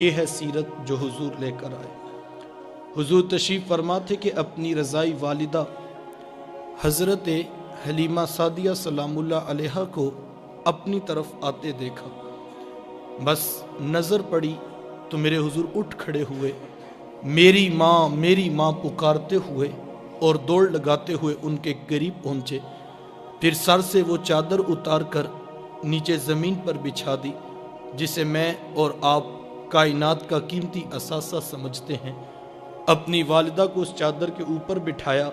یہ ہے سیرت جو حضور لے کر آئے۔ حضور تشریف فرما تھے کہ اپنی رضائی والدہ حضرت حلیمہ سعدیہ سلام اللہ علیہا کو اپنی طرف آتے دیکھا، بس نظر پڑی تو میرے حضور اٹھ کھڑے ہوئے، میری ماں پکارتے ہوئے اور دوڑ لگاتے ہوئے ان کے قریب پہنچے، پھر سر سے وہ چادر اتار کر نیچے زمین پر بچھا دی جسے میں اور آپ کائنات کا قیمتی اثاثہ سمجھتے ہیں۔ اپنی والدہ کو اس چادر کے اوپر بٹھایا،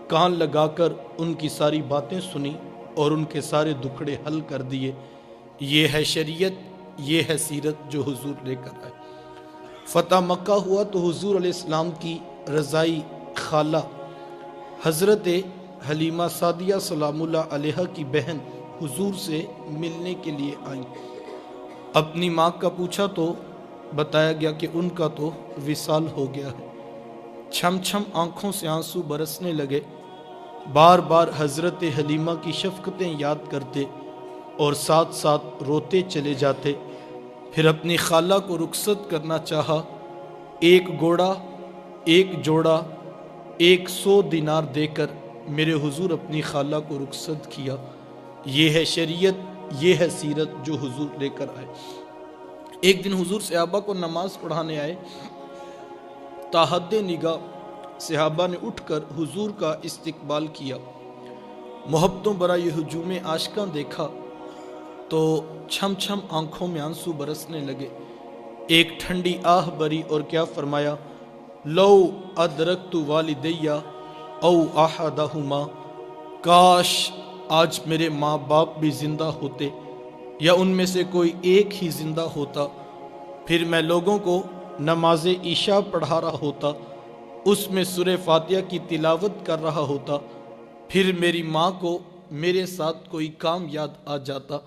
کان لگا کر ان کی ساری باتیں سنی اور ان کے سارے دکھڑے حل کر دیے۔ یہ ہے شریعت، یہ ہے سیرت جو حضور لے کر آئے۔ فتح مکہ ہوا تو حضور علیہ السلام کی رضائی خالہ حضرت حلیمہ سعدیہ سلام اللہ علیہا کی بہن حضور سے ملنے کے لیے آئیں۔ اپنی ماں کا پوچھا تو بتایا گیا کہ ان کا تو وصال ہو گیا ہے۔ چھم چھم آنکھوں سے آنسو برسنے لگے، بار بار حضرت حلیمہ کی شفقتیں یاد کرتے اور ساتھ ساتھ روتے چلے جاتے۔ پھر اپنی خالہ کو رخصت کرنا چاہا، ایک گھوڑا، ایک جوڑا، 100 دینار دے کر میرے حضور اپنی خالہ کو رخصت کیا۔ یہ ہے شریعت، یہ ہے سیرت جو حضور لے کر آئے۔ ایک دن حضور صحابہ کو نماز پڑھانے آئے، تاحد نگاہ صحابہ نے اٹھ کر حضور کا استقبال کیا۔ محبتوں برا یہ ہجوم عاشقاں دیکھا تو چھم چھم آنکھوں میں آنسو برسنے لگے۔ ایک ٹھنڈی آہ بری اور کیا فرمایا، لو ادرکت والدیہ او احدہما، کاش آج میرے ماں باپ بھی زندہ ہوتے یا ان میں سے کوئی ایک ہی زندہ ہوتا، پھر میں لوگوں کو نماز عشاء پڑھا رہا ہوتا، اس میں سورہ فاتحہ کی تلاوت کر رہا ہوتا، پھر میری ماں کو میرے ساتھ کوئی کام یاد آ جاتا،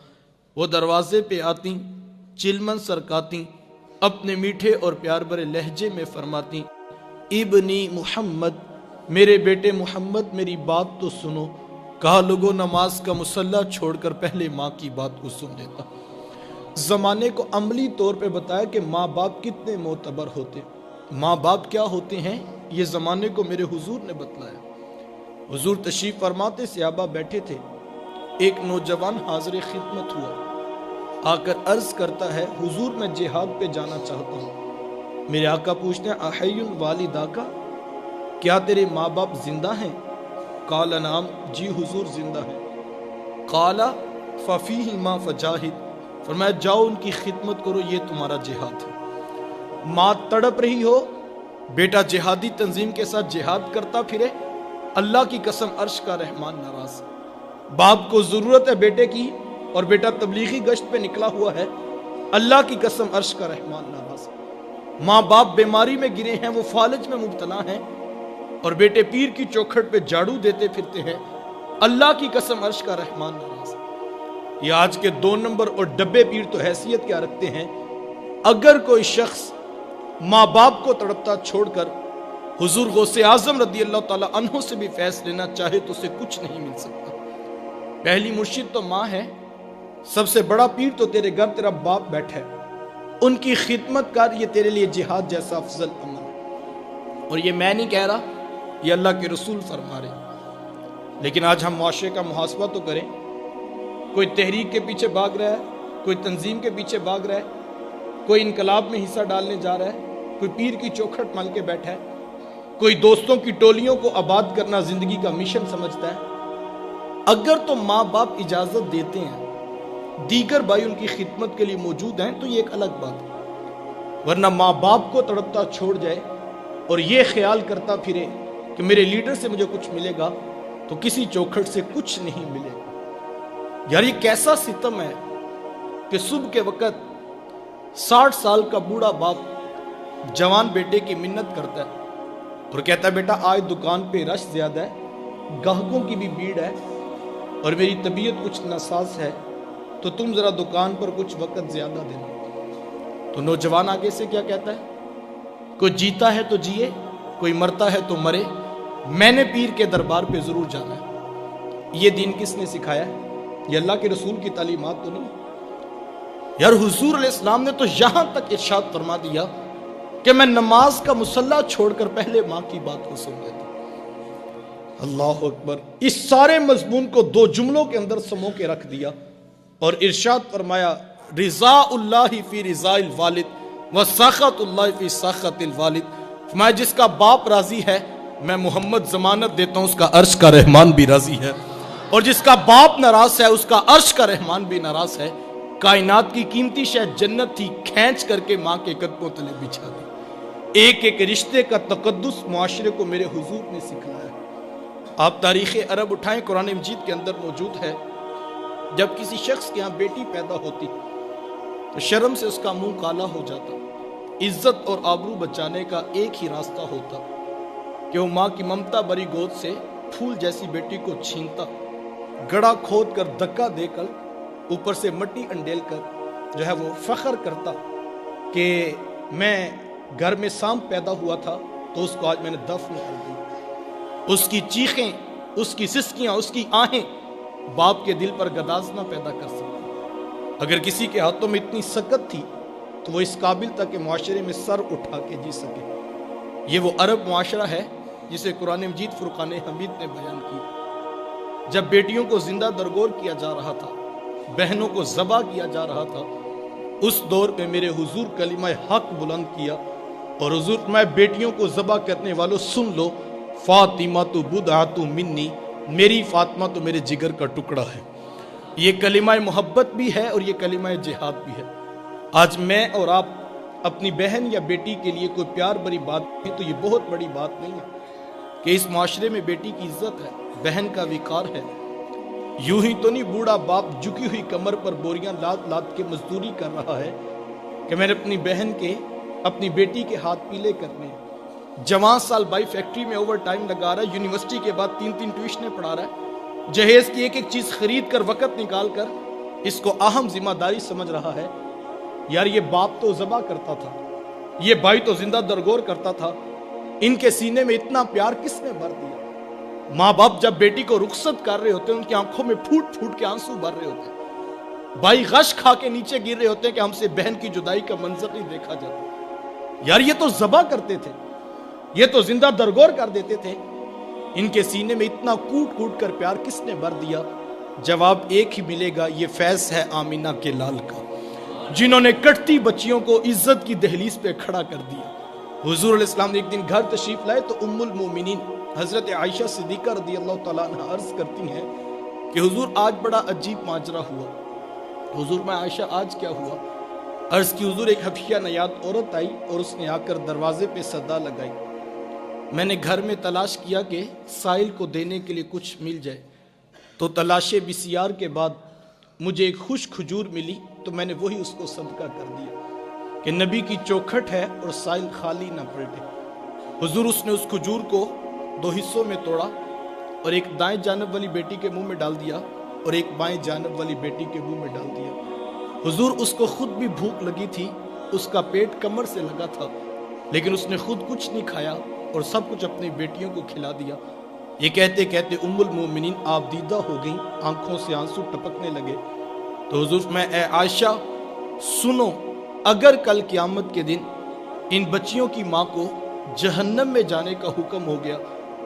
وہ دروازے پہ آتی، چلمن سرکاتی، اپنے میٹھے اور پیار بھرے لہجے میں فرماتی، ابنی محمد، میرے بیٹے محمد میری بات تو سنو۔ کہا لوگوں نماز کا مصلی چھوڑ کر پہلے ماں کی بات کو سن لیتا۔ زمانے کو عملی طور پہ بتایا کہ ماں باپ کتنے معتبر ہوتے، ماں باپ کیا ہوتے ہیں، یہ زمانے کو میرے حضور نے بتلایا۔ حضور تشریف فرماتے، صحابہ بیٹھے تھے، ایک نوجوان حاضر خدمت ہوا، آ کر عرض کرتا ہے، حضور میں جہاد پہ جانا چاہتا ہوں۔ میرے آقا پوچھتے ہیں، احی والداکا، کیا تیرے ماں باپ زندہ ہیں؟ قال نعم، جی حضور زندہ ہے۔ قال ففیہما فجاہد، فرمایا جاؤ ان کی خدمت کرو، یہ تمہارا جہاد ہے۔ ماں تڑپ رہی ہو، بیٹا جہادی تنظیم کے ساتھ جہاد کرتا پھرے، اللہ کی قسم عرش کا رحمان ناراض۔ باپ کو ضرورت ہے بیٹے کی اور بیٹا تبلیغی گشت پہ نکلا ہوا ہے، اللہ کی قسم عرش کا رحمان ناراض۔ ماں باپ بیماری میں گرے ہیں، وہ فالج میں مبتلا ہیں، اور بیٹے پیر کی چوکھٹ پہ جھاڑو دیتے پھرتے ہیں، اللہ کی قسم عرش کا رحمان ناراض۔ یہ آج کے 2 نمبر اور ڈبے پیر تو حیثیت کیا رکھتے ہیں؟ اگر کوئی شخص ماں باپ کو تڑپتا چھوڑ کر حضور غوث اعظم رضی اللہ تعالیٰ عنہ سے بھی فیض لینا چاہے تو اسے کچھ نہیں مل سکتا۔ پہلی مرشد تو ماں ہے، سب سے بڑا پیر تو تیرے گھر تیرا باپ بیٹھا ہے، ان کی خدمت کر، یہ تیرے لیے جہاد جیسا افضل عمل ہے۔ اور یہ میں نہیں کہہ رہا، یہ اللہ کے رسول فرما رہے۔ لیکن آج ہم معاشرے کا محاسبہ تو کریں، کوئی تحریک کے پیچھے بھاگ رہا ہے، کوئی تنظیم کے پیچھے بھاگ رہا ہے، کوئی انقلاب میں حصہ ڈالنے جا رہا ہے، کوئی پیر کی چوکھٹ مل کے بیٹھا ہے، کوئی دوستوں کی ٹولیوں کو آباد کرنا زندگی کا مشن سمجھتا ہے۔ اگر تو ماں باپ اجازت دیتے ہیں، دیگر بھائی ان کی خدمت کے لیے موجود ہیں تو یہ ایک الگ بات ہے، ورنہ ماں باپ کو تڑپتا چھوڑ جائے اور یہ خیال کرتا پھرے کہ میرے لیڈر سے مجھے کچھ ملے گا، تو کسی چوکھٹ سے کچھ نہیں ملے گا۔ یار یہ کیسا ستم ہے کہ صبح کے وقت 60 سال کا بوڑھا باپ جوان بیٹے کی منت کرتا ہے اور کہتا ہے بیٹا آج دکان پہ رش زیادہ ہے، گاہکوں کی بھی بھیڑ ہے اور میری طبیعت کچھ ناساز ہے، تو تم ذرا دکان پر کچھ وقت زیادہ دینا۔ تو نوجوان آگے سے کیا کہتا ہے، کوئی جیتا ہے تو جیے، کوئی مرتا ہے تو مرے، میں نے پیر کے دربار پہ ضرور جانا ہے۔ یہ دین کس نے سکھایا ہے؟ یہ اللہ کے رسول کی تعلیمات تو نہیں۔ یار حضور علیہ السلام نے تو یہاں تک ارشاد فرما دیا کہ میں نماز کا مصلی چھوڑ کر پہلے ماں کی بات کو سن لیتا. اللہ اکبر. اس سارے مضمون کو 2 جملوں کے اندر سمو کے رکھ دیا اور ارشاد فرمایا رضا اللہ فی رضا الوالد و سخط اللہ فی سخط الوالد. فرمایا جس کا باپ راضی ہے میں محمد ضمانت دیتا ہوں اس کا عرش کا رحمان بھی راضی ہے, اور جس کا باپ ناراض ہے اس کا عرش کا رحمان بھی ناراض ہے. کائنات کی قیمتی شے جنت تھی, کھینچ کر کے ماں کے قدموں تلے بچھا دی. ایک ایک رشتے کا تقدس معاشرے کو میرے حضور نے سکھلایا. آپ تاریخ عرب اٹھائیں, قرآن مجید کے اندر موجود ہے جب کسی شخص کے ہاں بیٹی پیدا ہوتی تو شرم سے اس کا منہ کالا ہو جاتا. عزت اور آبرو بچانے کا ایک ہی راستہ ہوتا کہ وہ ماں کی ممتا بری گود سے پھول جیسی بیٹی کو چھینتا, گڑا کھود کر دھکا دے کر اوپر سے مٹی انڈیل کر جو ہے وہ فخر کرتا کہ میں گھر میں سانپ پیدا ہوا تھا تو اس کو آج میں نے دفن کر دی. اس کی چیخیں, اس کی سسکیاں, اس کی آہیں باپ کے دل پر گداز نہ پیدا کر سکتی. اگر کسی کے ہاتھوں میں اتنی سکت تھی تو وہ اس قابل تھا کہ معاشرے میں سر اٹھا کے جی سکے. یہ وہ عرب معاشرہ ہے جسے قرآن مجید فرقان حمید نے بیان کی. جب بیٹیوں کو زندہ درگور کیا جا رہا تھا, بہنوں کو ذبح کیا جا رہا تھا, اس دور میں میرے حضور کلمہ حق بلند کیا اور حضور میں بیٹیوں کو ذبح کرنے والوں سن لو, فاطمہ تو بدعۃ منی, میری فاطمہ تو میرے جگر کا ٹکڑا ہے. یہ کلمہ محبت بھی ہے اور یہ کلمہ جہاد بھی ہے. آج میں اور آپ اپنی بہن یا بیٹی کے لیے کوئی پیار بری بات ہے تو یہ بہت بڑی بات نہیں ہے کہ اس معاشرے میں بیٹی کی عزت ہے, بہن کا وقار ہے. یوں ہی تو نہیں بوڑھا باپ جھکی ہوئی کمر پر بوریاں لاد لاد کے مزدوری کر رہا ہے کہ میں نے اپنی بہن کے, اپنی بیٹی کے ہاتھ پیلے کرنے. جوان سال بائی فیکٹری میں اوور ٹائم لگا رہا ہے, یونیورسٹی کے بعد 3 ٹیوشنیں پڑھا رہا ہے, جہیز کی ایک ایک چیز خرید کر وقت نکال کر اس کو اہم ذمہ داری سمجھ رہا ہے. یار یہ باپ تو ذبح کرتا تھا, یہ بھائی تو زندہ درگور کرتا تھا, ان کے سینے میں اتنا پیار کس نے بھر دیا؟ ماں باپ جب بیٹی کو رخصت کر رہے ہوتے ہیں ان کی آنکھوں میں پھوٹ پھوٹ کے آنسو بھر رہے ہوتے ہیں, بھائی غش کھا کے نیچے گر رہے ہوتے ہیں کہ ہم سے بہن کی جدائی کا منظر نہیں دیکھا جاتا. یار یہ تو ذبح کرتے تھے, یہ تو زندہ درگور کر دیتے تھے, ان کے سینے میں اتنا کوٹ کوٹ کر پیار کس نے بھر دیا؟ جواب ایک ہی ملے گا, یہ فیض ہے آمینہ کے لال کا, جنہوں نے کٹتی بچیوں کو عزت کی دہلیز پہ کھڑا کر دیا. حضور علیہ السلام نے ایک دن گھر تشریف لائے تو ام المومنین حضرت عائشہ صدیقہ رضی اللہ تعالیٰ عنہ عرض کرتی ہیں کہ حضور آج بڑا عجیب ماجرا ہوا. حضور میں عائشہ آج کیا ہوا؟ عرض کی حضور ایک حبشیہ نیاد عورت آئی اور اس نے آ کر دروازے پہ صدا لگائی. میں نے گھر میں تلاش کیا کہ سائل کو دینے کے لیے کچھ مل جائے, تو تلاش بسیار کے بعد مجھے ایک خوش کھجور ملی تو میں نے وہی اس کو صدقہ کر دیا کہ نبی کی چوکھٹ ہے اور سائل خالی نہ پلٹے. حضور اس نے اس کھجور کو 2 حصوں میں توڑا اور ایک دائیں جانب والی بیٹی کے منہ میں ڈال دیا اور ایک بائیں جانب والی بیٹی کے منہ میں ڈال دیا. حضور اس کو خود بھی بھوک لگی تھی, اس کا پیٹ کمر سے لگا تھا, لیکن اس نے خود کچھ نہیں کھایا اور سب کچھ اپنی بیٹیوں کو کھلا دیا. یہ کہتے کہتے ام المومنین آپ دیدہ ہو گئیں, آنکھوں سے آنسو ٹپکنے لگے. تو حضور میں اے عائشہ سنو, اگر کل قیامت کے دن ان بچیوں کی ماں کو جہنم میں جانے کا حکم ہو گیا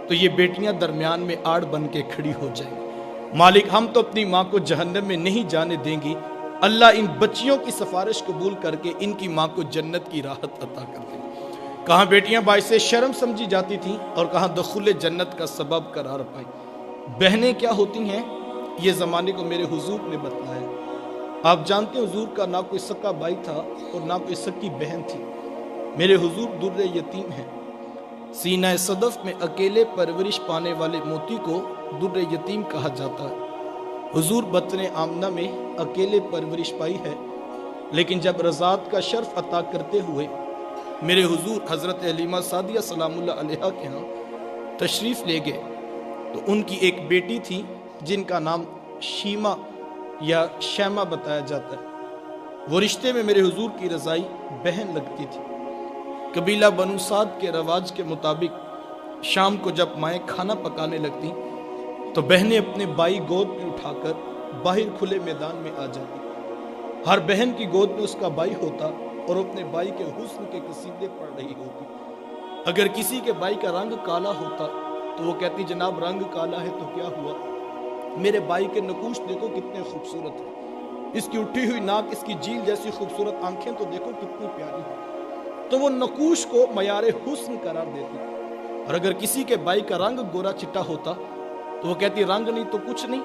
تو یہ بیٹیاں درمیان میں آڑ بن کے کھڑی ہو جائیں. مالک ہم تو اپنی ماں کو جہنم میں نہیں جانے دیں گی, اللہ ان بچیوں کی سفارش قبول کر کے ان کی ماں کو جنت کی راحت عطا کر دے. کہاں بیٹیاں باعث شرم سمجھی جاتی تھیں اور کہاں دخول جنت کا سبب قرار پائی. بہنیں کیا ہوتی ہیں یہ زمانے کو میرے حضور نے بتلایا. آپ جانتے ہیں حضور کا نہ کوئی سکا بھائی تھا اور نہ کوئی سکی بہن تھی. میرے حضور در یتیم ہیں. سینہ صدف میں اکیلے پرورش پانے والے موتی کو در یتیم کہا جاتا ہے. حضور بطن آمنہ میں اکیلے پرورش پائی ہے, لیکن جب رضاعت کا شرف عطا کرتے ہوئے میرے حضور حضرت حلیمہ سعدیہ سلام اللہ علیہا کے ہاں تشریف لے گئے تو ان کی ایک بیٹی تھی جن کا نام شیمہ یا شیمہ بتایا جاتا ہے. وہ رشتے میں میرے حضور کی رضائی بہن لگتی تھی. قبیلہ بنو سعد کے رواج کے مطابق شام کو جب مائیں کھانا پکانے لگتی تو بہنیں اپنے بائی گود میں اٹھا کر باہر کھلے میدان میں آ جاتی. ہر بہن کی گود میں اس کا بھائی ہوتا اور اپنے بھائی کے حسن کے قصیدے پڑھ رہی ہوتی۔ اگر کسی کے بھائی کا رنگ کالا ہوتا تو وہ کہتی جناب رنگ کالا ہے تو کیا ہوا، میرے بھائی کے نقوش دیکھو کتنے خوبصورت ہیں، اس کی اٹھی ہوئی ناک، اس کی جیل جیسی خوبصورت آنکھیں تو دیکھو کتنی پیاری ہیں، تو وہ نقوش کو معیار حسن قرار دیتی۔ اور اگر کسی کے بھائی کا رنگ گورا چٹا ہوتا تو وہ کہتی رنگ نہیں تو کچھ نہیں،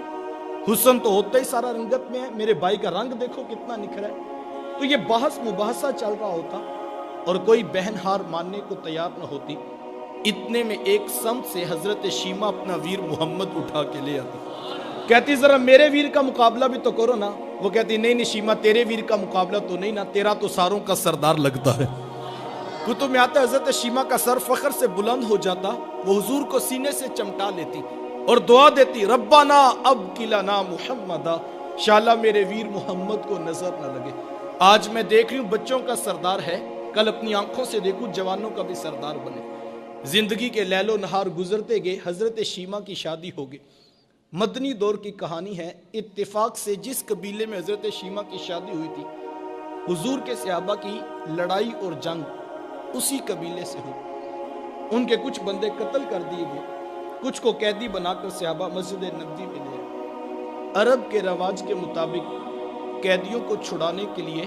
حسن تو ہوتا ہی سارا رنگت میں ہے، میرے بھائی کا رنگ دیکھو کتنا نکھرا ہے۔ تو یہ بحث مباحثہ چل رہا ہوتا اور کوئی بہن ہار ماننے کو تیار نہ ہوتی۔ اتنے میں ایک سمت سے حضرت شیمہ اپنا ویر محمد اٹھا کے لے آتی، کہتی ذرا میرے ویر کا مقابلہ بھی تو کرو نا۔ وہ کہتی نہیں شیمہ تیرے ویر کا مقابلہ تو نہیں نا، تیرا تو ساروں کا سردار لگتا ہے۔ کتب میں آتا ہے حضرت شیمہ کا سر فخر سے بلند ہو جاتا، وہ حضور کو سینے سے چمٹا لیتی اور دعا دیتی ربنا ابقِ لنا محمدا، شاءاللہ میرے ویر محمد کو نظر نہ لگے۔ آج میں دیکھ رہی ہوں بچوں کا سردار ہے، کل اپنی آنکھوں سے دیکھوں جوانوں کا بھی سردار بنے۔ زندگی کے لیل و نہار گزرتے گئے، حضرت شیمہ کی شادی ہو گئی۔ مدنی دور کی کہانی ہے، اتفاق سے جس قبیلے میں حضرت شیمہ کی شادی ہوئی تھی، حضور کے صحابہ کی لڑائی اور جنگ اسی قبیلے سے ہو۔ ان کے کچھ بندے قتل کر دیے گئے، کچھ کو قیدی بنا کر صحابہ مسجد نبوی میں لے آئے۔ عرب کے رواج کے مطابق قیدیوں کو چھڑانے کے لیے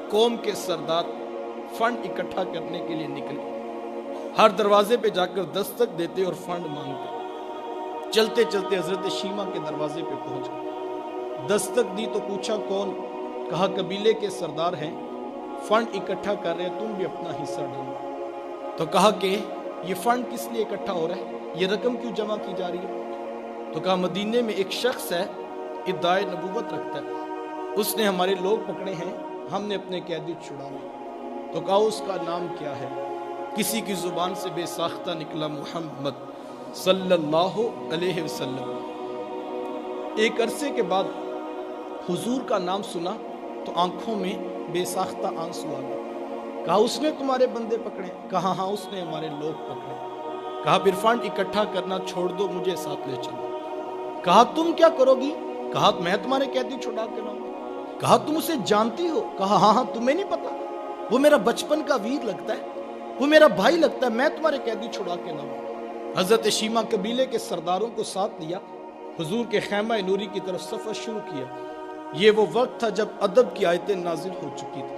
قوم کے سردار فنڈ اکٹھا کرنے کے لیے نکلے، ہر دروازے پہ جا کر دستک دیتے اور فنڈ مانگتے۔ چلتے چلتے حضرت شیمہ کے دروازے پہ پہنچ گئے، دستک دی تو پوچھا کون، کہا قبیلے کے سردار ہیں، فنڈ اکٹھا کر رہے ہیں، تم بھی اپنا حصہ ڈالو۔ تو کہا کہ یہ فنڈ کس لیے اکٹھا ہو رہا ہے، یہ رقم کیوں جمع کی جا رہی ہے؟ تو کہا مدینے میں ایک شخص ہے، ادعائے نبوت رکھتا ہے، اس نے ہمارے لوگ پکڑے ہیں، ہم نے اپنے قیدی چھڑائے۔ تو کہا اس کا نام کیا ہے؟ کسی کی زبان سے بے ساختہ نکلا محمد صلی اللہ علیہ وسلم۔ ایک عرصے کے بعد حضور کا نام سنا تو آنکھوں میں بے ساختہ آنسو آ گئے۔ کہا اس نے تمہارے بندے پکڑے؟ کہا ہاں اس نے ہمارے لوگ پکڑے۔ کہا پھر فنڈ اکٹھا کرنا چھوڑ دو، مجھے ساتھ لے چلو۔ کہا تم کیا کرو گی؟ کہا میں تمہارے قیدی چھڑا کے لاؤں گا۔ کہا تم اسے جانتی ہو؟ کہا ہاں تمہیں نہیں پتا، وہ میرا بچپن کا ویر لگتا ہے، وہ میرا بھائی لگتا ہے، میں تمہارے قیدی چھڑا کے لاؤں۔ حضرت شیمہ قبیلے کے سرداروں کو ساتھ لیا، حضور کے خیمہ نوری کی طرف سفر شروع کیا۔ یہ وہ وقت تھا جب ادب کی آیتیں نازل ہو چکی تھی،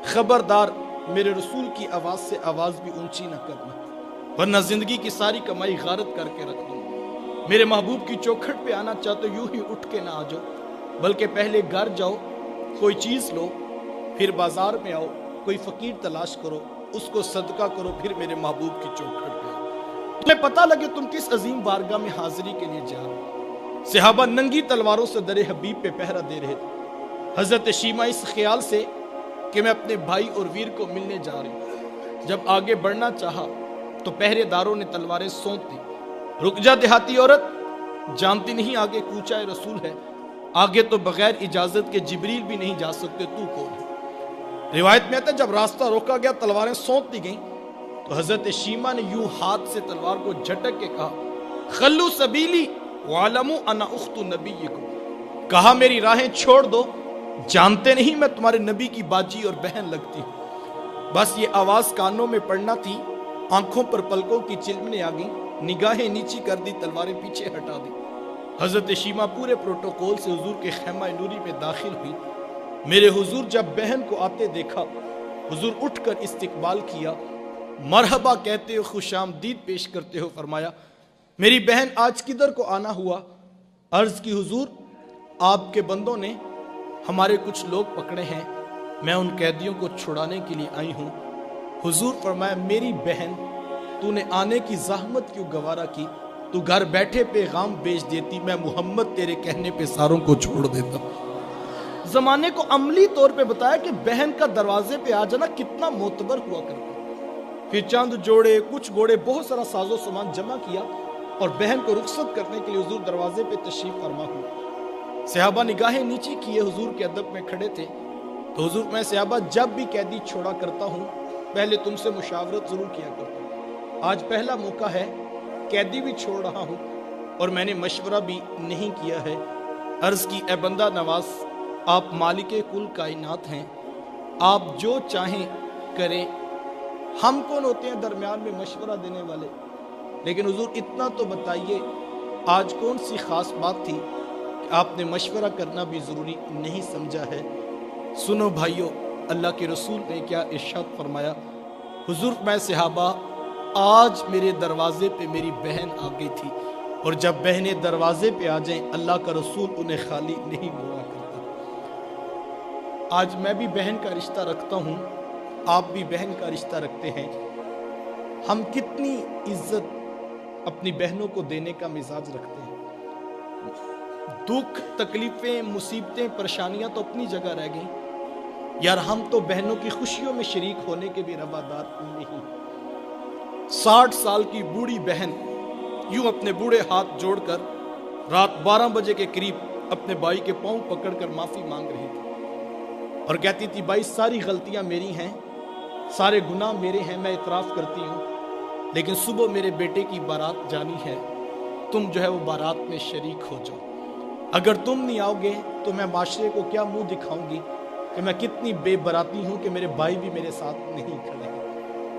خبردار میرے رسول کی آواز سے آواز بھی اونچی نہ کرنا، ورنہ زندگی کی ساری کمائی غارت کر کے رکھ دوں۔ میرے محبوب کی چوکھٹ پہ آنا چاہتے یوں ہی اٹھ کے نہ آ جاؤ، بلکہ پہلے گھر جاؤ، کوئی چیز لو، پھر بازار میں آؤ، کوئی فقیر تلاش کرو، اس کو صدقہ کرو، پھر میرے محبوب کی چوکھٹ پہ آؤ، تمہیں پتہ لگے تم کس عظیم بارگاہ میں حاضری کے لیے جا رہے ہو۔ صحابہ ننگی تلواروں سے در حبیب پہ پہرا دے رہے تھے۔ حضرت شیمہ اس خیال سے کہ میں اپنے بھائی اور ویر کو ملنے جا رہی ہوں، جب آگے بڑھنا چاہا تو پہرے داروں نے تلواریں سونت دی۔ رک جا دیہاتی عورت، جانتی نہیں آگے کوچہ رسول ہے، آگے تو بغیر اجازت کے جبریل بھی نہیں جا سکتے، تو کون ہے؟ روایت میں آتا ہے جب راستہ روکا گیا، تلواریں سونت دی گئیں، تو حضرت شیمہ نے یوں ہاتھ سے تلوار کو جھٹک کے کہا خلو سبیلی وعلموا انا اخت نبیکم، کہا میری راہیں چھوڑ دو، جانتے نہیں میں تمہارے نبی کی باجی اور بہن لگتی ہوں۔ بس یہ آواز کانوں میں پڑنا تھی، آنکھوں پر پلکوں کی چلمنے آ گئیں، نگاہیں نیچی کر دی، تلواریں پیچھے ہٹا دی۔ حضرت شیمہ پورے پروٹوکول سے حضور کے خیمہ نوری میں داخل ہوئی۔ میرے حضور جب بہن کو آتے دیکھا، حضور اٹھ کر استقبال کیا، مرحبا کہتے ہو، خوش آمدید پیش کرتے ہو، فرمایا میری بہن آج کدھر کو آنا ہوا؟ عرض کی حضور آپ کے بندوں نے ہمارے کچھ لوگ پکڑے ہیں، میں ان قیدیوں کو چھڑانے کے لیے آئی ہوں۔ حضور فرمایا میری بہن تو نے آنے کی زحمت کیوں گوارا کی، تو گھر بیٹھے پیغام بیچ دیتی، میں محمد تیرے کہنے پہ ساروں کو چھوڑ دیتا۔ زمانے کو عملی طور پہ بتایا کہ بہن کا دروازے پہ آ جانا کتنا معتبر ہوا کرتا۔ پھر چند جوڑے، کچھ گھوڑے، بہت سارا ساز و سامان جمع کیا اور بہن کو رخصت کرنے کے لیے حضور دروازے پہ تشریف فرما ہوئے۔ صحابہ نگاہیں نیچی کیے حضور کے ادب میں کھڑے تھے، تو حضور میں صحابہ جب بھی قیدی چھوڑا کرتا ہوں پہلے تم سے مشاورت ضرور کیا کرتا ہوں، آج پہلا موقع ہے، قیدی بھی چھوڑ رہا ہوں اور میں نے مشورہ بھی نہیں کیا ہے۔ عرض کی اے بندہ نواز، آپ مالک کل کائنات ہیں، آپ جو چاہیں کریں، ہم کون ہوتے ہیں درمیان میں مشورہ دینے والے؟ لیکن حضور اتنا تو بتائیے آج کون سی خاص بات تھی کہ آپ نے مشورہ کرنا بھی ضروری نہیں سمجھا ہے؟ سنو بھائیو، اللہ کے رسول نے کیا ارشاد فرمایا؟ حضور میں صحابہ، آج میرے دروازے پہ میری بہن آ گئی تھی، اور جب بہنیں دروازے پہ آ جائیں اللہ کا رسول انہیں خالی نہیں موڑا کرتا۔ آج میں بھی بہن کا رشتہ رکھتا ہوں، آپ بھی بہن کا رشتہ رکھتے ہیں۔ ہم کتنی عزت اپنی بہنوں کو دینے کا مزاج رکھتے ہیں۔ دکھ، تکلیفیں، مصیبتیں، پریشانیاں تو اپنی جگہ رہ گئیں، یار ہم تو بہنوں کی خوشیوں میں شریک ہونے کے بھی روادار نہیں۔ 60 سال کی بوڑھی بہن یوں اپنے بوڑھے ہاتھ جوڑ کر رات 12 بجے کے قریب اپنے بھائی کے پاؤں پکڑ کر معافی مانگ رہی تھی اور کہتی تھی بھائی ساری غلطیاں میری ہیں، سارے گناہ میرے ہیں، میں اعتراف کرتی ہوں، لیکن صبح میرے بیٹے کی بارات جانی ہے، تم جو ہے وہ بارات میں شریک ہو جاؤ۔ اگر تم نہیں آؤ گے تو میں معاشرے کو کیا منہ دکھاؤں گی کہ میں کتنی بے براتی ہوں کہ میرے بھائی بھی میرے ساتھ نہیں کھڑے ہیں۔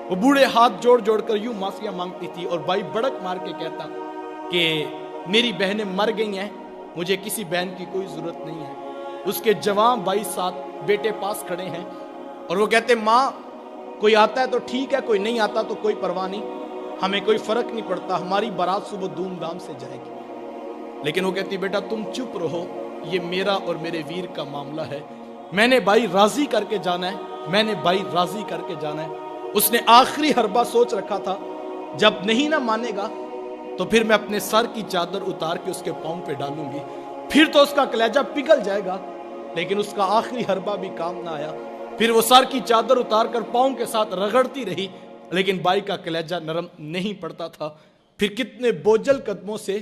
وہ بوڑھے ہاتھ جوڑ جوڑ کر یوں معافیاں مانگتی تھی اور بھائی بڑک مار کے کہتا کہ میری بہنیں مر گئی ہیں، مجھے کسی بہن کی کوئی ضرورت نہیں ہے۔ اس کے جوان بھائی ساتھ بیٹے پاس کھڑے ہیں اور وہ کہتے ماں کوئی آتا ہے تو ٹھیک ہے، کوئی نہیں آتا تو کوئی پرواہ نہیں، ہمیں کوئی فرق نہیں پڑتا، ہماری بارات صبح دھوم دھام سے جائے گی۔ لیکن وہ کہتی بیٹا تم چپ رہو، یہ میرا اور میرے ویر کا معاملہ ہے، میں نے بھائی راضی کر کے جانا ہے، میں نے بھائی راضی کر کے جانا ہے۔ اس نے آخری حربہ سوچ رکھا تھا جب نہیں نہ مانے گا تو پھر میں اپنے سر کی چادر اتار کے اس کے پاؤں پہ ڈالوں گی، پھر تو اس کا کلیجہ پگھل جائے گا۔ لیکن اس کا آخری حربہ بھی کام نہ آیا، پھر وہ سر کی چادر اتار کر پاؤں کے ساتھ رگڑتی رہی، لیکن بھائی کا کلیجہ نرم نہیں پڑتا تھا۔ پھر کتنے بوجھل قدموں سے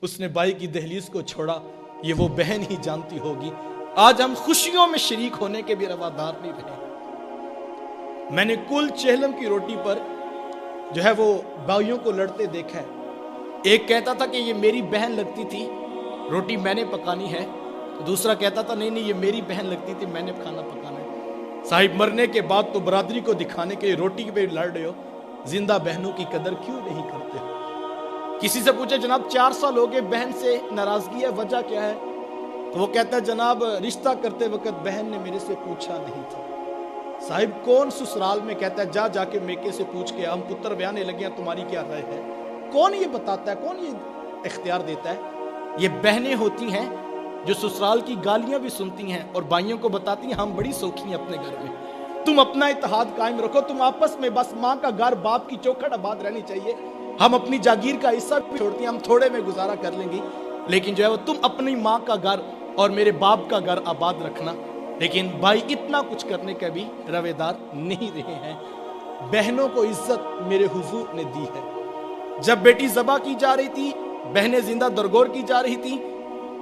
اس نے بھائی کی دہلیز کو چھوڑا، یہ وہ بہن ہی جانتی ہوگی۔ آج ہم خوشیوں میں شریک ہونے کے بھی روادار نہیں رہے۔ میں نے کل چہلم کی روٹی پر جو ہے وہ بھائیوں کو لڑتے دیکھا ہے۔ ایک کہتا تھا کہ یہ میری بہن لگتی تھی، روٹی میں نے پکانی ہے، دوسرا کہتا تھا نہیں نہیں یہ میری بہن لگتی تھی، میں نے کھانا پکانا ہے۔ صاحب مرنے کے بعد تو برادری کو دکھانے کے لیے روٹی پہ لڑ رہے ہو، زندہ بہنوں کی قدر کیوں نہیں کرتے؟ کسی سے پوچھے جناب 4 سال ہو گئے بہن سے ناراضگی ہے، وجہ کیا ہے؟ تو وہ کہتا ہے جناب رشتہ کرتے وقت بہن نے میرے سے پوچھا نہیں تھا۔ صاحب کون سسرال میں کہتا ہے جا کے میکے سے پوچھ کے ہم پتر بیانے لگے ہیں تمہاری کیا رائے ہے؟ کون یہ بتاتا ہے، کون یہ اختیار دیتا ہے؟ یہ بہنیں ہوتی ہیں جو سسرال کی گالیاں بھی سنتی ہیں اور بھائیوں کو بتاتی ہیں ہم بڑی سوکھی ہیں اپنے گھر میں، تم اپنا اتحاد قائم رکھو، تم آپس میں بس ماں کا گھر باپ کی چوکھٹ آباد رہنی چاہیے، ہم اپنی جاگیر کا حصہ بھی چھوڑتی ہیں، ہم تھوڑے میں گزارا کر لیں گی، لیکن جو ہے وہ تم اپنی ماں کا گھر اور میرے باپ کا گھر آباد رکھنا۔ لیکن بھائی اتنا کچھ کرنے کا بھی رویدار نہیں رہے ہیں۔ بہنوں کو عزت میرے حضور نے دی ہے۔ جب بیٹی ذبح کی جا رہی تھی، بہنیں زندہ درگور کی جا رہی تھی،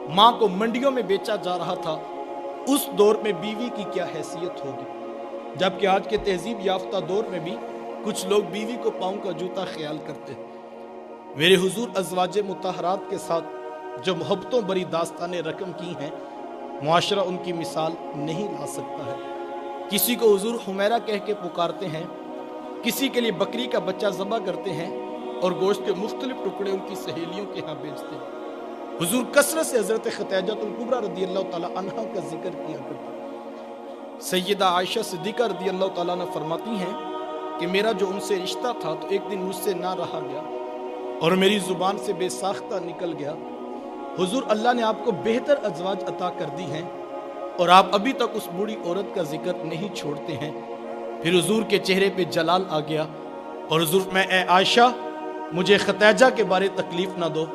ماں کو منڈیوں میں بیچا جا رہا تھا، اس دور میں بیوی کی کیا حیثیت ہوگی؟ جبکہ آج کے تہذیب یافتہ دور میں بھی کچھ لوگ بیوی کو پاؤں کا جوتا خیال کرتے ہیں۔ میرے حضور ازواج مطہرات کے ساتھ جو محبتوں بری داستانیں رقم کی ہیں، معاشرہ ان کی مثال نہیں لا سکتا ہے۔ کسی کو حضور حمیرہ کہہ کے پکارتے ہیں، کسی کے لیے بکری کا بچہ ذبح کرتے ہیں اور گوشت کے مختلف ٹکڑے ان کی سہیلیوں کے ہاں بیچتے ہیں۔ حضور کثرت سے حضرت خدیجہ الکبریٰ رضی اللہ تعالی عنہا کا ذکر کیا کرتے ہیں۔ سیدہ عائشہ صدیقہ رضی اللہ تعالیٰ عنہ فرماتی ہیں کہ میرا جو ان سے رشتہ تھا تو ایک دن مجھ سے نہ رہا گیا اور میری زبان سے بے ساختہ نکل گیا، حضور اللہ نے آپ کو بہتر ازواج عطا کر دی ہیں اور آپ ابھی تک اس بوڑھی عورت کا ذکر نہیں چھوڑتے ہیں۔ پھر حضور کے چہرے پہ جلال آ گیا اور حضور میں اے عائشہ مجھے خدیجہ کے بارے تکلیف نہ دو،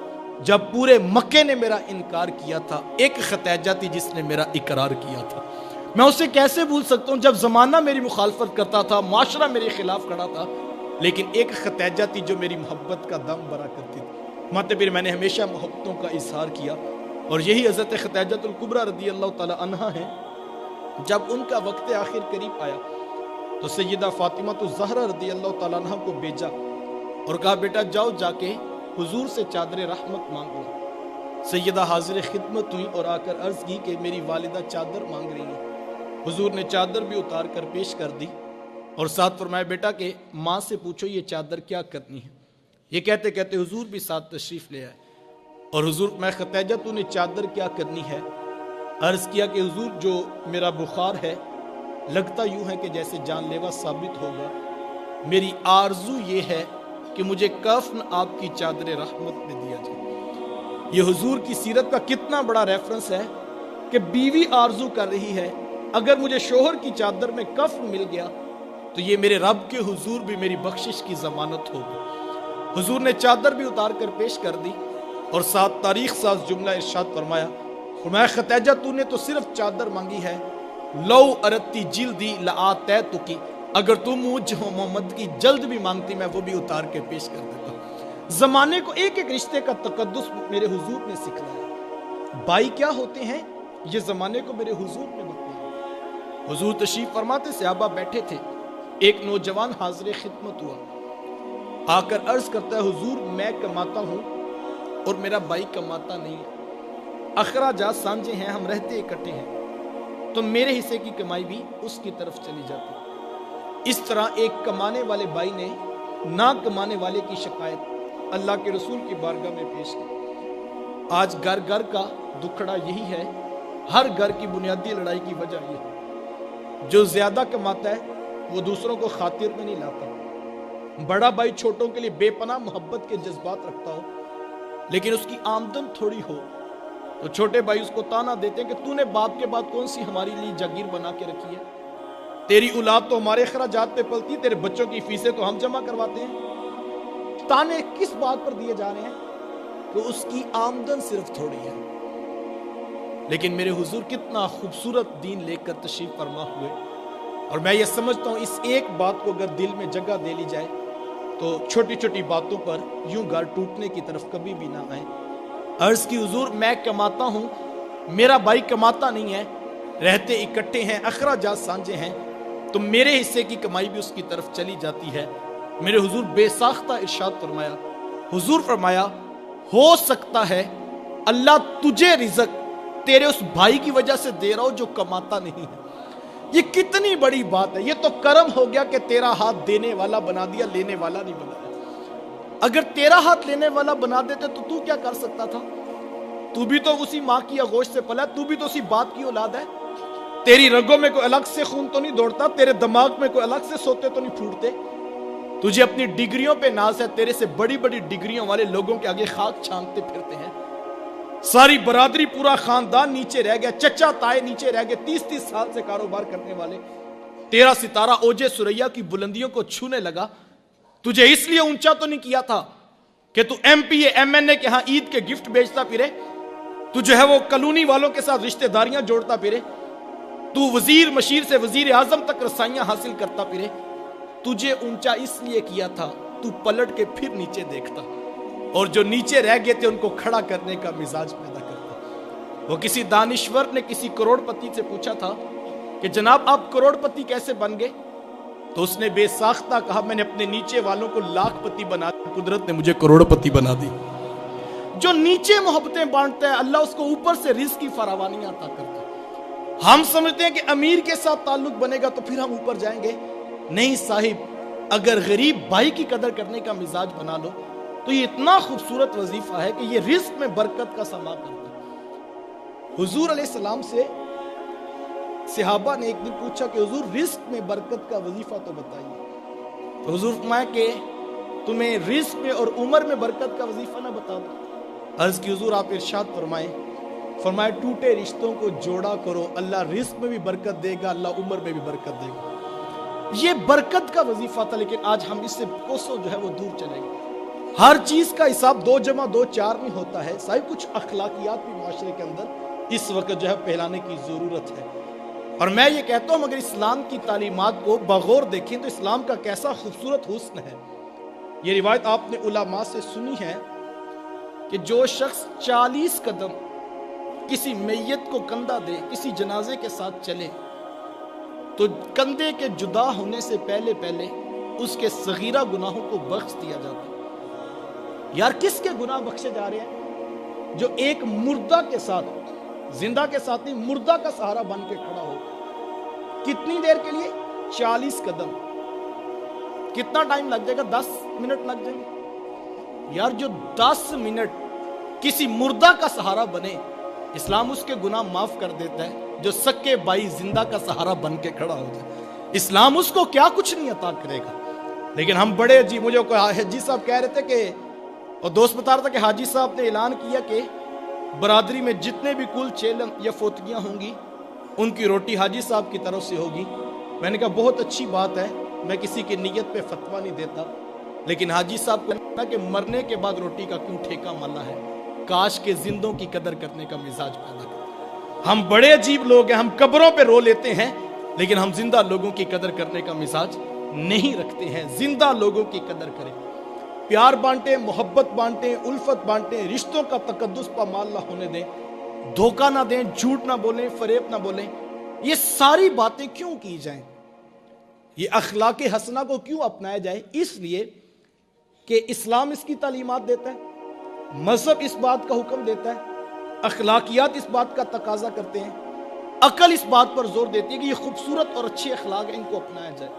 جب پورے مکے نے میرا انکار کیا تھا ایک خدیجہ تھی جس نے میرا اقرار کیا تھا، میں اسے کیسے بھول سکتا ہوں؟ جب زمانہ میری مخالفت کرتا تھا، معاشرہ میرے خلاف کھڑا تھا، لیکن ایک خدیجہ تھی جو میری محبت کا دم بھرا کرتی تھی، ماتے پھر میں نے ہمیشہ محبتوں کا اظہار کیا۔ اور یہی حضرت خدیجہ الکبریٰ رضی اللہ تعالی عنہا ہیں۔ جب ان کا وقت آخر قریب آیا تو سیدہ فاطمہ الزہرا رضی اللہ تعالی عنہا کو بھیجا اور کہا بیٹا جاؤ جا کے حضور سے چادر رحمت مانگو۔ سیدہ حاضر خدمت ہوئی اور آ کر عرض کی کہ میری والدہ چادر مانگ رہی ہیں۔ حضور نے چادر بھی اتار کر پیش کر دی اور ساتھ فرمایا بیٹا کہ ماں سے پوچھو یہ چادر کیا کرنی ہے۔ یہ کہتے کہتے حضور بھی ساتھ تشریف لے آئے اور حضور میں ختیجہ تو نے چادر کیا کرنی ہے؟ عرض کیا کہ حضور جو میرا بخار ہے لگتا یوں ہے کہ جیسے جان لیوا ثابت ہوگا، میری آرزو یہ ہے کہ مجھے کفن آپ کی چادر رحمت میں دیا جائے۔ یہ حضور کی سیرت کا کتنا بڑا ریفرنس ہے کہ بیوی آرزو کر رہی ہے اگر مجھے شوہر کی چادر میں کفن مل گیا تو یہ میرے رب کے حضور بھی میری بخشش کی ضمانت ہوگی۔ حضور نے چادر بھی اتار کر پیش کر دی اور ساتھ تاریخ ساز جملہ ارشاد فرمایا ختیجہ تو نے تو صرف چادر مانگی ہے، لو ارتی جلدی لآتیتکی، اگر تم مجھ محمد کی جلد بھی مانگتی میں وہ بھی اتار کے پیش کر دیتا۔ زمانے کو ایک ایک رشتے کا تقدس میرے حضور نے سکھلایا۔ بھائی کیا ہوتے ہیں یہ زمانے کو میرے حضور نے بتایا۔ حضور تشریف فرماتے صحابہ بیٹھے تھے، ایک نوجوان حاضر خدمت ہوا، آ کر عرض کرتا ہے حضور میں کماتا ہوں اور میرا بھائی کماتا نہیں ہے، اخراجات سانجے ہیں، ہم رہتے اکٹھے ہیں، تو میرے حصے کی کمائی بھی اس کی طرف چلی جاتی۔ اس طرح ایک کمانے والے بھائی نے نہ کمانے والے کی شکایت اللہ کے رسول کی بارگاہ میں پیش کی۔ آج گھر گھر کا دکھڑا یہی ہے، ہر گھر کی بنیادی لڑائی کی وجہ یہ ہے، جو زیادہ کماتا ہے وہ دوسروں کو خاطر میں نہیں لاتا۔ بڑا بھائی چھوٹوں کے لیے بے پناہ محبت کے جذبات رکھتا ہو لیکن اس کی آمدن تھوڑی ہو تو چھوٹے بھائی اس کو تانا دیتے ہیں کہ تو نے باپ کے بعد کون سی ہماری لیے جاگیر بنا کے رکھی ہے، تیری اولاد تو ہمارے اخراجات پہ پلتی، تیرے بچوں کی فیسیں تو ہم جمع کرواتے ہیں۔ تانے کس بات پر دیے جا رہے ہیں کہ اس کی آمدن صرف تھوڑی ہے، لیکن میرے حضور کتنا خوبصورت دین لے کر تشریف فرما ہوئے، اور میں یہ سمجھتا ہوں اس ایک بات کو اگر دل میں جگہ دے لی جائے تو چھوٹی چھوٹی باتوں پر یوں گھر ٹوٹنے کی طرف کبھی بھی نہ آئے۔ عرض کی حضور میں کماتا ہوں، میرا بھائی کماتا نہیں ہے، رہتے اکٹھے ہیں، اخراجات سانجے ہیں، تو میرے حصے کی کمائی بھی اس کی طرف چلی جاتی ہے۔ میرے حضور بے ساختہ ارشاد فرمایا، حضور فرمایا ہو سکتا ہے اللہ تجھے رزق تیرے اس بھائی کی وجہ سے دے رہا ہو جو کماتا نہیں ہے۔ یہ کتنی بڑی بات ہے، یہ تو کرم ہو گیا کہ تیرا ہاتھ دینے والا بنا دیا، لینے والا نہیں بنا دیا۔ اگر تیرا ہاتھ لینے والا بنا دیتے تو کیا کر سکتا تھا؟ تو بھی تو اسی ماں کی آغوش سے پلا ہے، تو بھی تو اسی باپ کی اولاد ہے، تیری رگوں میں کوئی الگ سے خون تو نہیں دوڑتا، تیرے دماغ میں کوئی الگ سے سوتے تو نہیں پھوٹتے، تجھے اپنی ڈگریوں پہ ناز ہے، تیرے سے بڑی بڑی ڈگریوں والے لوگوں کے آگے خاک چھانکتے پھرتے ہیں، ساری برادری پورا خاندان نیچے رہ گیا، چچا تائے نیچے رہ گئے، 30 سال سے کاروبار کرنے والے، تیرا ستارہ اوجے سریا کی بلندیوں کو چھونے لگا، تجھے اس لیے اونچا تو نہیں کیا تھا کہ تو M P A M N A کے ہاں عید کے گفٹ بیچتا پھرے، تو جو ہے وہ کلونی والوں کے ساتھ رشتہ داریاں جوڑتا پھرے، تو وزیر مشیر سے وزیر اعظم تک رسائیاں حاصل کرتا پھرے، تجھے اونچا اس لیے کیا تھا تو پلٹ کے پھر نیچے دیکھتا اور جو نیچے رہ گئے تھے ان کو کھڑا کرنے کا مزاج پیدا کرتا۔ وہ کسی دانشور نے کسی کروڑ پتی سے پوچھا تھا کہ جناب آپ کروڑ پتی کیسے بن گئے؟ تو اس نے بے ساختہ کہا میں نے اپنے نیچے والوں کو لاکھ پتی بنا دی، قدرت نے مجھے کروڑ پتی بنا دی۔ جو نیچے محبتیں بانٹتا ہے اللہ اس کو اوپر سے رزق کی فراوانی عطا کرتا ہے۔ ہم سمجھتے ہیں کہ امیر کے ساتھ تعلق بنے گا تو پھر ہم اوپر جائیں گے، نہیں صاحب، اگر غریب بھائی کی قدر کرنے کا مزاج بنا لو تو یہ اتنا خوبصورت وظیفہ ہے کہ یہ رزق میں برکت کا سما کرتا ہے۔ حضور علیہ السلام سے صحابہ نے ایک دن پوچھا کہ حضور رزق میں برکت کا وظیفہ تو بتائیے، تو حضور فرمایا کہ تمہیں رزق میں اور عمر میں برکت کا وظیفہ نہ بتا دو؟ عرض کی حضور آپ ارشاد فرمائے ٹوٹے رشتوں کو جوڑا کرو، اللہ رزق میں بھی برکت دے گا، اللہ عمر میں بھی برکت دے گا۔ یہ برکت کا وظیفہ تھا، لیکن آج ہم اس سے کوسوں جو ہے وہ دور چلے گئے۔ ہر چیز کا حساب 2 + 2 4 نہیں ہوتا ہے، صاحب کچھ اخلاقیات بھی معاشرے کے اندر اس وقت جو ہے پھیلانے کی ضرورت ہے۔ اور میں یہ کہتا ہوں اگر اسلام کی تعلیمات کو بغور دیکھیں تو اسلام کا کیسا خوبصورت حسن ہے۔ یہ روایت آپ نے علماء سے سنی ہے کہ جو شخص 40 قدم کسی میت کو کندھا دے، کسی جنازے کے ساتھ چلے، تو کندھے کے جدا ہونے سے پہلے اس کے صغیرہ گناہوں کو بخش دیا جاتا ہے۔ یار کس کے گناہ بخشے جا رہے ہیں؟ جو ایک مردہ کے ساتھ، زندہ کے ساتھ نہیں، مردہ کا سہارا بن کے کھڑا ہو. کتنی دیر کے لیے؟ 40 قدم. کتنا ٹائم لگ جائے گا؟ 10 منٹ لگ جائیں گے. یار جو 10 منٹ کسی مردہ کا سہارا بنے، اسلام اس کے گناہ معاف کر دیتا ہے. جو سکے بھائی زندہ کا سہارا بن کے کھڑا ہو جائے، اسلام اس کو کیا کچھ نہیں عطا کرے گا. لیکن ہم بڑے عجیب، مجھے کوئی حاجی صاحب کہہ رہے تھے کہ، اور دوست بتا رہا تھا کہ حاجی صاحب نے اعلان کیا کہ برادری میں جتنے بھی کل چیلن یا فوتگیاں ہوں گی ان کی روٹی حاجی صاحب کی طرف سے ہوگی. میں نے کہا بہت اچھی بات ہے، میں کسی کی نیت پہ فتویٰ نہیں دیتا، لیکن حاجی صاحب کو کہنا کہ مرنے کے بعد روٹی کا کیوں ٹھیکہ ملا ہے، کاش کے زندوں کی قدر کرنے کا مزاج پیدا کریں. ہم بڑے عجیب لوگ ہیں، ہم قبروں پہ رو لیتے ہیں لیکن ہم زندہ لوگوں کی قدر کرنے کا مزاج نہیں رکھتے ہیں. زندہ لوگوں کی قدر کریں، پیار بانٹیں، محبت بانٹیں، الفت بانٹیں، رشتوں کا تقدس پامال نہ ہونے دیں، دھوکہ نہ دیں، جھوٹ نہ بولیں، فریب نہ بولیں. یہ ساری باتیں کیوں کی جائیں؟ یہ اخلاق حسنہ کو کیوں اپنایا جائے؟ اس لیے کہ اسلام اس کی تعلیمات دیتا ہے، مذہب اس بات کا حکم دیتا ہے، اخلاقیات اس بات کا تقاضا کرتے ہیں، عقل اس بات پر زور دیتی ہے کہ یہ خوبصورت اور اچھے اخلاق ہیں، ان کو اپنایا جائے.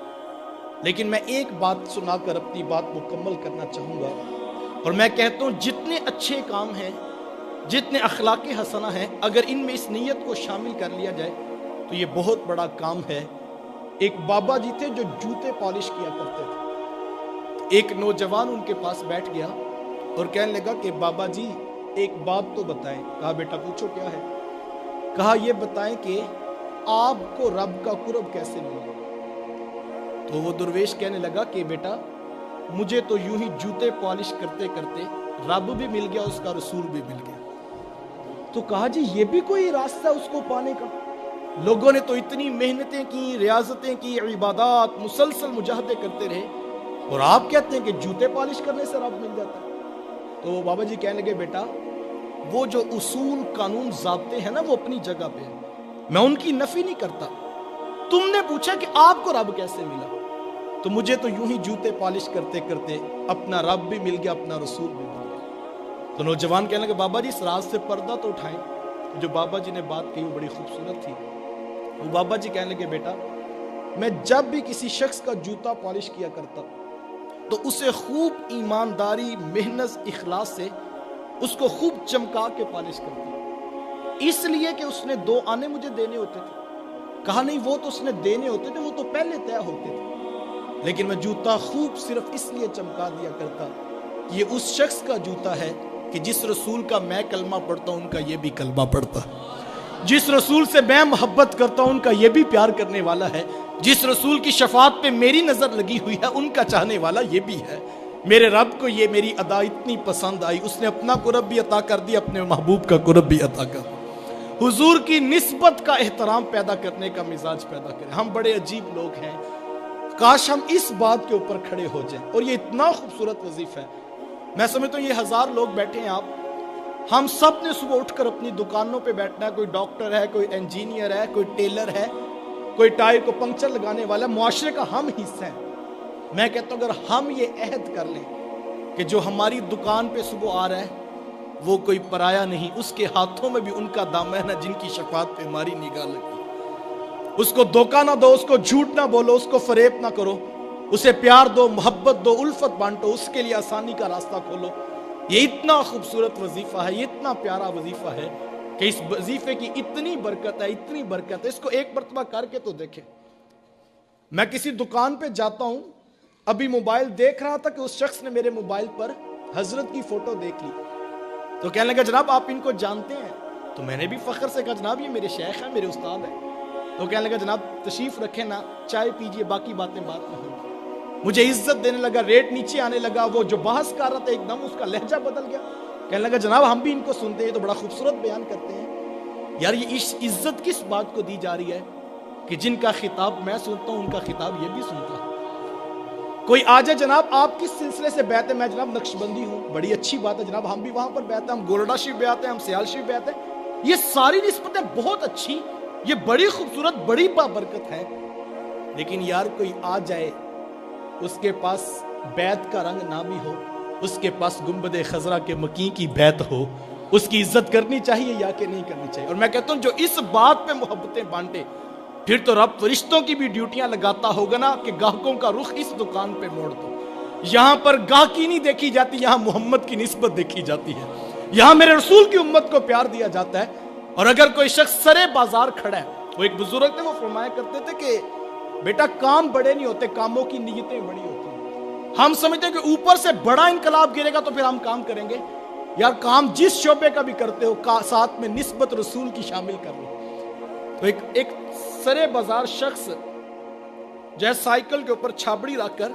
لیکن میں ایک بات سنا کر اپنی بات مکمل کرنا چاہوں گا، اور میں کہتا ہوں جتنے اچھے کام ہیں، جتنے اخلاق حسنہ ہیں، اگر ان میں اس نیت کو شامل کر لیا جائے تو یہ بہت بڑا کام ہے. ایک بابا جی تھے جو جوتے پالش کیا کرتے تھے. ایک نوجوان ان کے پاس بیٹھ گیا اور کہنے لگا کہ بابا جی ایک بات تو بتائیں. کہا بیٹا پوچھو کیا ہے؟ کہا یہ بتائیں کہ آپ کو رب کا قرب کیسے ملا؟ تو وہ درویش کہنے لگا کہ بیٹا مجھے تو یوں ہی جوتے پالش کرتے کرتے رب بھی مل گیا، اس کا رسول بھی مل گیا. تو کہا جی یہ بھی کوئی راستہ اس کو پانے کا؟ لوگوں نے تو اتنی محنتیں کی، ریاضتیں کی، عبادات، مسلسل مجاہدے کرتے رہے، اور آپ کہتے ہیں کہ جوتے پالش کرنے سے رب مل جاتا ہے. تو بابا جی کہنے لگے بیٹا وہ جو اصول قانون ضابطے ہیں نا وہ اپنی جگہ پہ ہیں، میں ان کی نفی نہیں کرتا. تم نے پوچھا کہ آپ کو رب کیسے ملا، تو مجھے تو یوں ہی جوتے پالش کرتے کرتے اپنا رب بھی مل گیا، اپنا رسول بھی مل گیا. تو نوجوان کہنے لگے بابا جی اس راز سے پردہ تو اٹھائیں. جو بابا جی نے بات کہی وہ بڑی خوبصورت تھی. وہ بابا جی کہنے لگے بیٹا میں جب بھی کسی شخص کا جوتا پالش کیا کرتا تو اسے خوب ایمانداری، محنت، اخلاص سے اس کو خوب چمکا کے پالش کرتا، اس لیے کہ اس نے 2 آنے مجھے دینے ہوتے تھے. کہا نہیں وہ تو اس نے دینے ہوتے تھے، وہ تو پہلے طے ہوتے تھے، لیکن میں جوتا خوب صرف اس لیے چمکا دیا کرتا یہ اس شخص کا جوتا ہے کہ جس رسول کا میں کلمہ پڑھتا ہوں ان کا یہ بھی کلمہ پڑھتا ہے، جس رسول سے میں محبت کرتا ہوں ان کا یہ بھی پیار کرنے والا ہے، جس رسول کی شفاعت پہ میری نظر لگی ہوئی ہے ان کا چاہنے والا یہ بھی ہے. میرے رب کو یہ میری ادا اتنی پسند آئی، اس نے اپنا قرب بھی عطا کر دی، اپنے محبوب کا قرب بھی عطا کر دی. حضور کی نسبت کا احترام پیدا کرنے کا مزاج پیدا کریں. ہم بڑے عجیب لوگ ہیں، کاش ہم اس بات کے اوپر کھڑے ہو جائیں. اور یہ اتنا خوبصورت وظیفہ ہے. میں سمجھتا ہوں یہ 1000 لوگ بیٹھے ہیں، ہم سب نے صبح اٹھ کر اپنی دکانوں پہ بیٹھنا ہے. کوئی ڈاکٹر ہے، کوئی انجینئر ہے، کوئی ٹیلر ہے، کوئی ٹائر کو پنکچر لگانے والا. معاشرے کا ہم حصہ ہیں. میں کہتا ہوں اگر ہم یہ عہد کر لیں کہ جو ہماری دکان پہ صبح آ رہا ہے وہ کوئی پرایا نہیں، اس کے ہاتھوں میں بھی ان کا دامن ہے جن کی شفاعت پہ ہماری نگاہ لگی. اس کو دھوکہ نہ دو، اس کو جھوٹ نہ بولو، اس کو فریب نہ کرو، اسے پیار دو، محبت دو، الفت بانٹو، اس کے لیے آسانی کا راستہ کھولو. یہ اتنا خوبصورت وظیفہ ہے، یہ اتنا پیارا وظیفہ ہے کہ اس وظیفے کی اتنی برکت ہے، اتنی برکت ہے. اس کو ایک مرتبہ کر کے تو دیکھیں. میں کسی دکان پہ جاتا ہوں، ابھی موبائل دیکھ رہا تھا کہ اس شخص نے میرے موبائل پر حضرت کی فوٹو دیکھ لی. تو کہنے لگا جناب آپ ان کو جانتے ہیں؟ تو میں نے بھی فخر سے کہا جناب یہ میرے شیخ ہیں، میرے استاد ہیں. تو کہنے لگا جناب تشریف رکھیں نا، چائے پیجئے، باقی باتیں بعد میں ہوں. مجھے عزت دینے لگا، ریٹ نیچے آنے لگا. وہ جو بحث کر رہا تھا ایک دم اس کا لہجہ بدل گیا. کہنے لگا جناب ہم بھی ان کو سنتے ہیں، تو بڑا خوبصورت بیان کرتے ہیں. یار یہ عزت کس بات کو دی جا رہی ہے کہ جن کا خطاب میں سنتا ہوں ان کا خطاب یہ بھی سنتا ہے. کوئی آ جائے جناب آپ کس سلسلے سے بیعت ہے؟ میں جناب نقشبندی ہوں. بڑی اچھی بات ہے جناب، ہم بھی وہاں پر بیعت ہیں، ہم گولڈا شریف بیعت ہیں، ہم سیال شریف بیعت ہیں. یہ ساری نسبتیں بہت اچھی، یہ بڑی خوبصورت، بڑی بابرکت ہے. لیکن یار کوئی آ جائے اس کے پاس بیعت کا رنگ نہ بھی ہو، اس کے پاس گنبد خضرا کے مکیں کی بیعت ہو، اس کی عزت کرنی چاہیے یا کہ نہیں کرنی چاہیے. اور میں کہتا ہوں جو اس بات پہ محبتیں بانٹے پھر تو رب فرشتوں کی بھی ڈیوٹیاں لگاتا ہوگا نا کہ گاہکوں کا رخ اس دکان پہ موڑ دو. یہاں پر گاہکی نہیں دیکھی جاتی, یہاں محمد کی نسبت دیکھی جاتی ہے, یہاں میرے رسول کی امت کو پیار دیا جاتا ہے. اور اگر کوئی شخص سرے بازار کھڑا ہے, وہ ایک بزرگ تھے, وہ فرمایا کرتے تھے کہ بیٹا کام بڑے نہیں ہوتے, کاموں کی نیتیں بڑی ہوتی ہیں. ہم سمجھتے ہیں کہ اوپر سے بڑا انقلاب گرے گا تو پھر ہم کام کریں گے. یار کام جس شعبے کا بھی کرتے ہو ساتھ میں نسبت رسول کی شامل کر لو. تو ایک سرے بازار شخص جو ہے سائیکل کے اوپر چھابڑی رکھ کر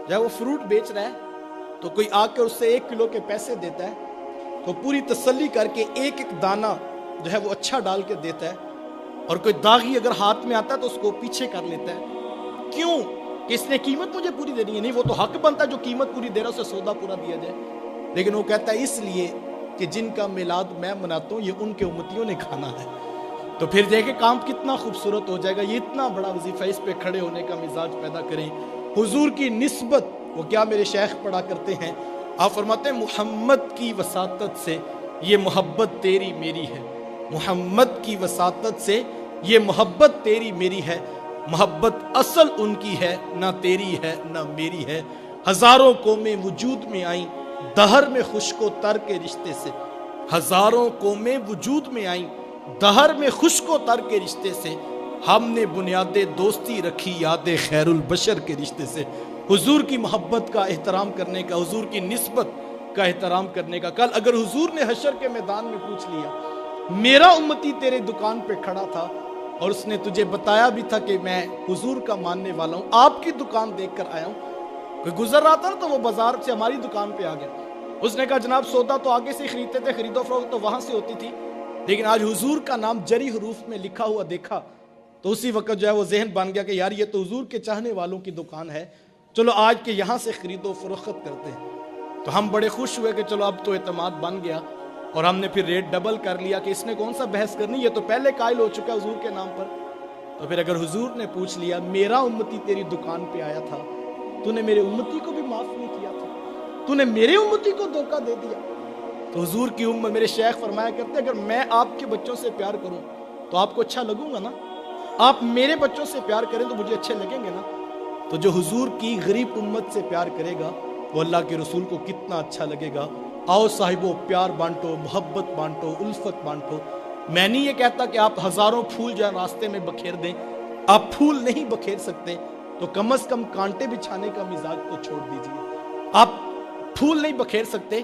جو ہے وہ فروٹ بیچ رہا ہے, تو کوئی آ کر اس سے 1 کلو کے پیسے دیتا ہے, تو پوری تسلی کر کے ایک دانہ جو ہے وہ اچھا ڈال کے دیتا ہے. اور کوئی داغی اگر ہاتھ میں آتا ہے تو اس کو پیچھے کر لیتا ہے. کیوں؟ کہ اس نے قیمت مجھے پوری دینی ہے. نہیں, وہ تو حق بنتا ہے جو قیمت پوری دے رہا ہے اسے سودا پورا دیا جائے. لیکن وہ کہتا ہے اس لیے کہ جن کا میلاد میں مناتا ہوں یہ ان کے امتیوں نے کھانا ہے. تو پھر دیکھیں کام کتنا خوبصورت ہو جائے گا. یہ اتنا بڑا وظیفہ, اس پہ کھڑے ہونے کا مزاج پیدا کریں. حضور کی نسبت, وہ کیا میرے شیخ پڑھا کرتے ہیں, آپ فرماتے ہیں محمد کی وساطت سے یہ محبت تیری میری ہے. محمد کی وساطت سے یہ محبت تیری میری ہے. محبت اصل ان کی ہے, نہ تیری ہے نہ میری ہے. ہزاروں قومیں وجود میں آئیں دہر میں خشک و تر کے رشتے سے. ہزاروں قومیں وجود میں آئیں دہر میں خشک و تر کے رشتے سے. ہم نے بنیاد دوستی رکھی یاد خیر البشر کے رشتے سے. حضور کی محبت کا احترام کرنے کا, حضور کی نسبت کا احترام کرنے کا. کل اگر حضور نے حشر کے میدان میں پوچھ لیا میرا امتی تیرے دکان پہ کھڑا تھا اور اس نے تجھے بتایا بھی تھا کہ میں حضور کا ماننے والا ہوں, آپ کی دکان دیکھ کر آیا ہوں. کوئی گزر رہا تھا نا تو وہ بازار سے ہماری دکان پہ آ گیا. اس نے کہا جناب سودا تو آگے سے ہی خریدتے تھے, خرید و فروخت تو وہاں سے ہوتی تھی, لیکن آج حضور کا نام جری حروف میں لکھا ہوا دیکھا تو اسی وقت جو ہے وہ ذہن بن گیا کہ یار یہ تو حضور کے چاہنے والوں کی دکان ہے, چلو آج کے یہاں سے خرید و فروخت کرتے ہیں. تو ہم بڑے خوش ہوئے کہ چلو اب تو اعتماد بن گیا, اور ہم نے پھر ریٹ ڈبل کر لیا کہ اس نے کون سا بحث کرنی, یہ تو پہلے قائل ہو چکا حضور کے نام پر. تو پھر اگر حضور نے پوچھ لیا میرا امتی تیری دکان پہ آیا تھا, تو نے میرے امتی کو بھی معاف نہیں کیا تھا, تو نے میرے امتی کو دھوکہ دے دیا. تو حضور کی امت, میرے شیخ فرمایا کرتے اگر میں آپ کے بچوں سے پیار کروں تو آپ کو اچھا لگوں گا نا, آپ میرے بچوں سے پیار کریں تو مجھے اچھے لگیں گے نا. تو جو حضور کی غریب امت سے پیار کرے گا وہ اللہ کے رسول کو کتنا اچھا لگے گا. آؤ صاحبو پیار بانٹو, محبت بانٹو, الفت بانٹو. میں نہیں یہ کہتا کہ آپ ہزاروں پھول جو راستے میں بکھیر دیں, آپ پھول نہیں بکھیر سکتے تو کم از کم کانٹے بچھانے کا مزاج تو چھوڑ دیجئے. آپ پھول نہیں بکھیر سکتے